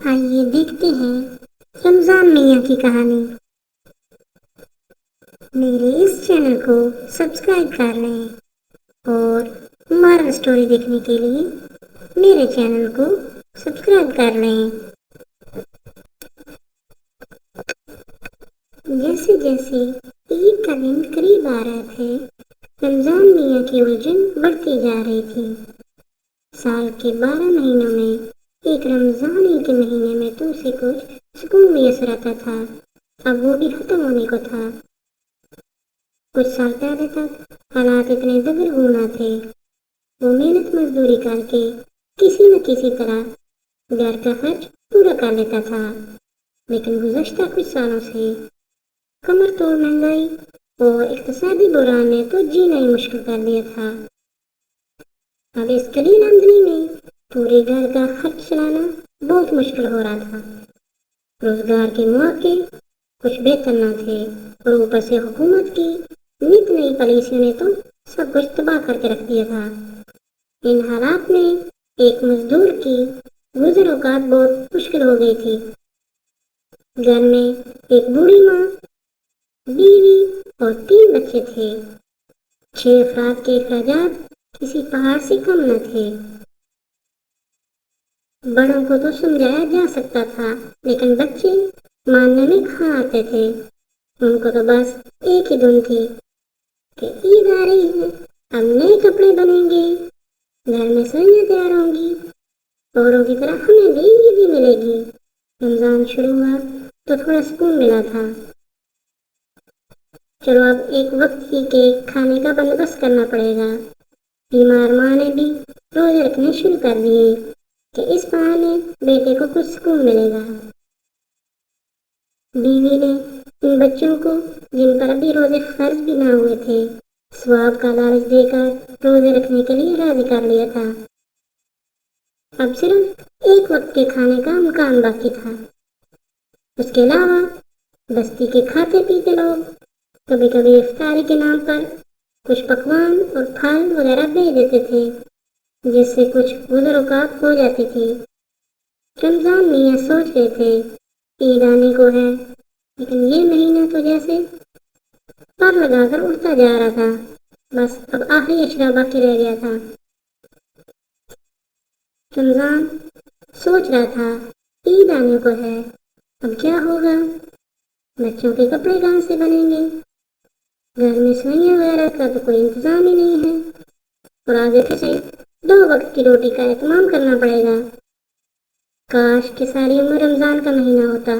آئیے دیکھتے ہیں رمضان میاں کی کہانی۔ میرے اس چینل کو سبسکرائب کر لیں اور مارل سٹوری دیکھنے کے لیے میرے چینل کو سبسکرائب کر لیں۔ جیسے جیسے عید کا دن قریب آ رہا تھے، رمضان میاں کی الجھن بڑھتی جا رہی تھی۔ سال کے 12 مہینوں میں ایک رمضان ہی کے مہینے میں تو اسے کچھ سکون میسر آتا تھا، اب وہ بھی ختم ہونے کو تھا۔ کچھ سال پہلے تک حالات اتنے دگرگونا تھے۔ وہ محنت مزدوری کر کے کسی نہ کسی طرح گھر کا خرچ پورا کر لیتا تھا، لیکن گزشتہ کچھ سالوں سے کمر توڑ مہنگائی اور اقتصادی بحران نے تو جینا ہی مشکل کر دیا تھا۔ اب اس قلیل آمدنی میں پورے گھر کا خرچ چلانا بہت مشکل ہو رہا تھا۔ روزگار کے مواقع کچھ بہتر نہ تھے اور اوپر سے حکومت کی نت نئی پالیسیوں نے تو سب کچھ تباہ کر کے رکھ دیا تھا۔ ان حالات میں ایک مزدور کی گزر اوقات بہت مشکل ہو گئی تھی۔ گھر میں ایک بوڑھی ماں، بیوی اور 3 بچے تھے۔ 6 افراد کے اخراجات کسی پہاڑ سے کم نہ تھے۔ بڑوں کو تو سمجھایا جا سکتا تھا، لیکن بچے ماننے میں کہاں آتے تھے۔ ان کو تو بس ایک ہی دھن تھی کہ عید آ رہی ہے، اب نئے کپڑے بنیں گے، گھر میں سوئیاں تیار ہوں گی، اوروں کی طرح ہمیں بھی عید ہی ملے گی۔ رمضان شروع ہوا تو تھوڑا سکون ملا تھا۔ چلو اب ایک وقت کے کھانے کا بندوبست کرنا پڑے گا۔ بیمار ماں نے بھی روزے رکھنے شروع کر دیے کہ اس بہانے بیٹے کو کچھ سکون ملے گا۔ بیوی نے ان بچوں کو، جن پر ابھی روزے فرض بھی نہ ہوئے تھے، ثواب کا لالچ دے کر روزے رکھنے کے لیے راضی کر لیا تھا۔ اب صرف ایک وقت کے کھانے کا امکان باقی تھا۔ اس کے علاوہ بستی کے کھاتے پیتے لوگ کبھی کبھی افطاری کے نام پر کچھ پکوان اور پھل وغیرہ بھیج دیتے تھے، جس سے کچھ گزر اوقات ہو جاتی تھی۔ رمضان میاں سوچ رہے تھے عید آنے کو ہے، لیکن یہ مہینہ تو جیسے پر لگا کر اڑتا جا رہا تھا، بس اب آخری اشرا باقی رہ گیا تھا۔ رمضان سوچ رہا تھا عید آنے کو ہے، اب کیا ہوگا؟ بچوں کے کپڑے کہاں سے بنیں گے؟ گھر میں سوئیاں وغیرہ کا تو کوئی انتظام ہی نہیں ہے، اور آگے سے 2 وقت کی روٹی کا اہتمام کرنا پڑے گا۔ کاش کہ ساری عمر رمضان کا مہینہ ہوتا